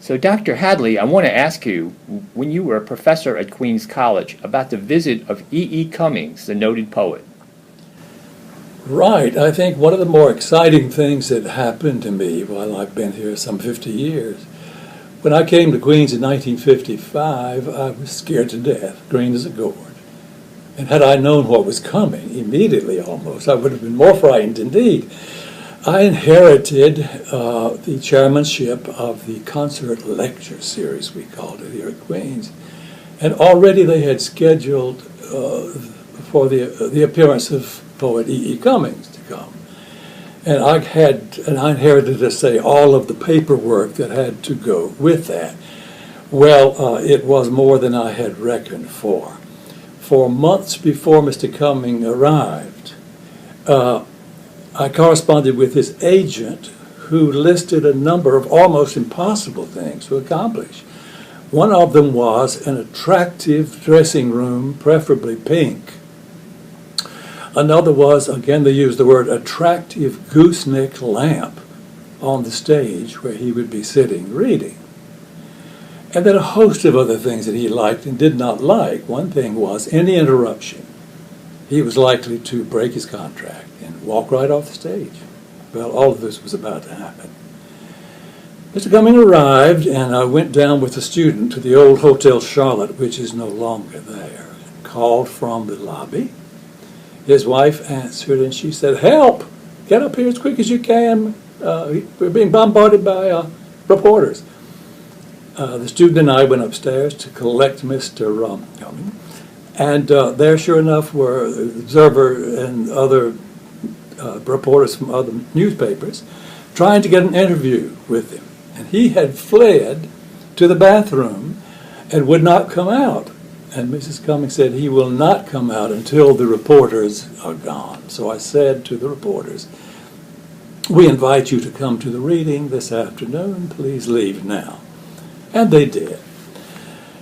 So, Dr. Hadley, I want to ask you, when you were a professor at Queens College, about the visit of E. Cummings, the noted poet. Right. I think one of the more exciting things that happened to me while I've been here some 50 years, when I came to Queens in 1955, I was scared to death, green as a gourd. And had I known what was coming, immediately almost, I would have been more frightened indeed. I inherited the chairmanship of the concert lecture series, we called it here at Queens. And already they had scheduled for the appearance of poet E. Cummings to come. And I inherited, to say, all of the paperwork that had to go with that. Well, it was more than I had reckoned for. For months before Mr. Cummings arrived, I corresponded with his agent, who listed a number of almost impossible things to accomplish. One of them was an attractive dressing room, preferably pink. Another was, again they used the word, attractive gooseneck lamp on the stage where he would be sitting reading. And then a host of other things that he liked and did not like. One thing was any interruption. He was likely to break his contract and walk right off the stage. Well, all of this was about to happen. Mr. Cummings arrived, and I went down with a student to the old Hotel Charlotte, which is no longer there, and called from the lobby. His wife answered, and she said, "Help! Get up here as quick as you can. We're being bombarded by reporters." The student and I went upstairs to collect Mr. Cummings, and there, sure enough, were the Observer and other reporters from other newspapers trying to get an interview with him. And he had fled to the bathroom and would not come out. And Mrs. Cummings said, "He will not come out until the reporters are gone." So I said to the reporters, "We invite you to come to the reading this afternoon. Please leave now." And they did.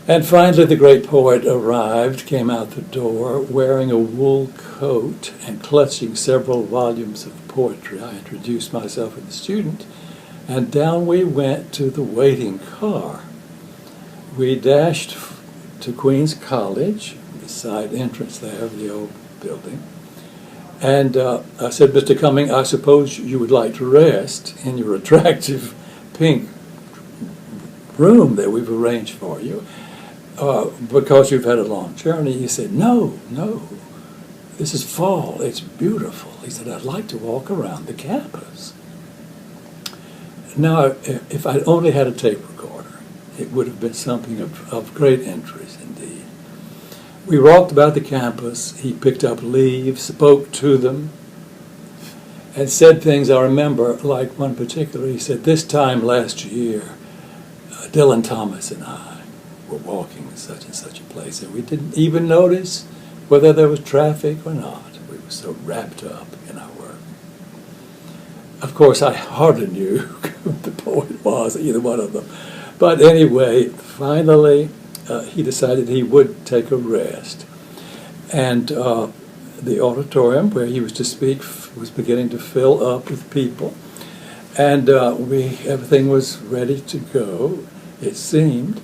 And finally the great poet arrived, came out the door wearing a wool coat and clutching several volumes of poetry. I introduced myself as a student, and down we went to the waiting car. We dashed to Queens College, the side entrance there of the old building. And I said, "Mr. Cummings, I suppose you would like to rest in your attractive pink room that we've arranged for you, because you've had a long journey." He said, No, this is fall, it's beautiful. He said, "I'd like to walk around the campus." Now, if I'd only had a tape recorder, it would have been something of great interest indeed. We walked about the campus. He picked up leaves, spoke to them, and said things I remember, like one particular. He said, "This time last year, Dylan Thomas and I were walking in such and such a place, and we didn't even notice whether there was traffic or not. We were so wrapped up in our work." Of course, I hardly knew who the poet was, either one of them. But anyway, finally, he decided he would take a rest. And the auditorium where he was to speak was beginning to fill up with people. And everything was ready to go, it seemed.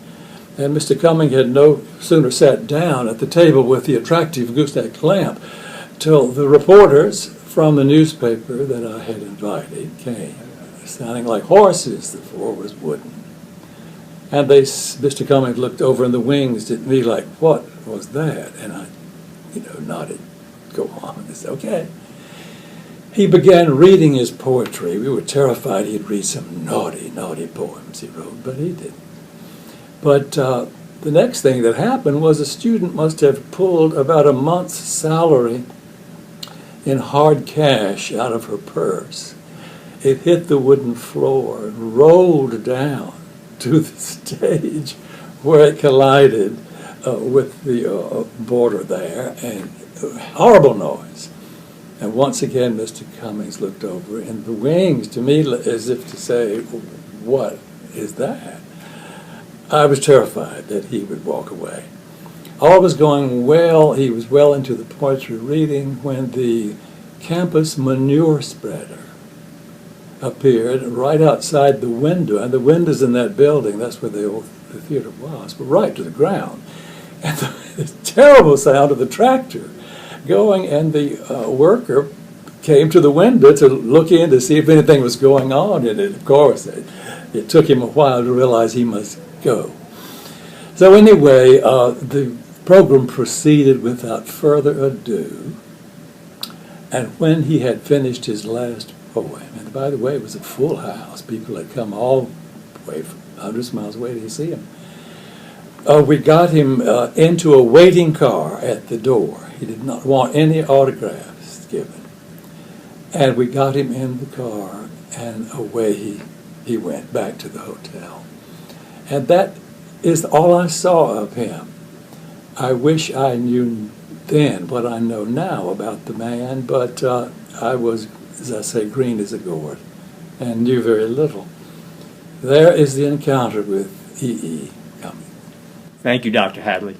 And Mr. Cummings had no sooner sat down at the table with the attractive gooseneck lamp till the reporters from the newspaper that I had invited came, sounding like horses. The floor was wooden. And Mr. Cummings looked over in the wings at me like, "What was that?" And I, nodded. "Go on." I said, "Okay." He began reading his poetry. We were terrified he'd read some naughty poems he wrote, but he didn't. But the next thing that happened was a student must have pulled about a month's salary in hard cash out of her purse. It hit the wooden floor and rolled down to the stage where it collided with the border there, and horrible noise. And once again, Mr. Cummings looked over in the wings to me as if to say, "What is that?" I was terrified that he would walk away. All was going well. He was well into the poetry reading when the campus manure spreader appeared right outside the window, and the windows in that building, that's where the theater was, were right to the ground. And the terrible sound of the tractor going, and the worker came to the window to look in to see if anything was going on, and of course, it took him a while to realize he must go. So anyway, the program proceeded without further ado, and when he had finished his last poem, and by the way, it was a full house, people had come all the way from hundreds of miles away to see him, we got him into a waiting car at the door. He did not want any autographs given. And we got him in the car, and away he went back to the hotel. And that is all I saw of him. I wish I knew then what I know now about the man, but I was, as I say, green as a gourd and knew very little. There is the encounter with E.E. Cummings. Thank you, Dr. Hadley.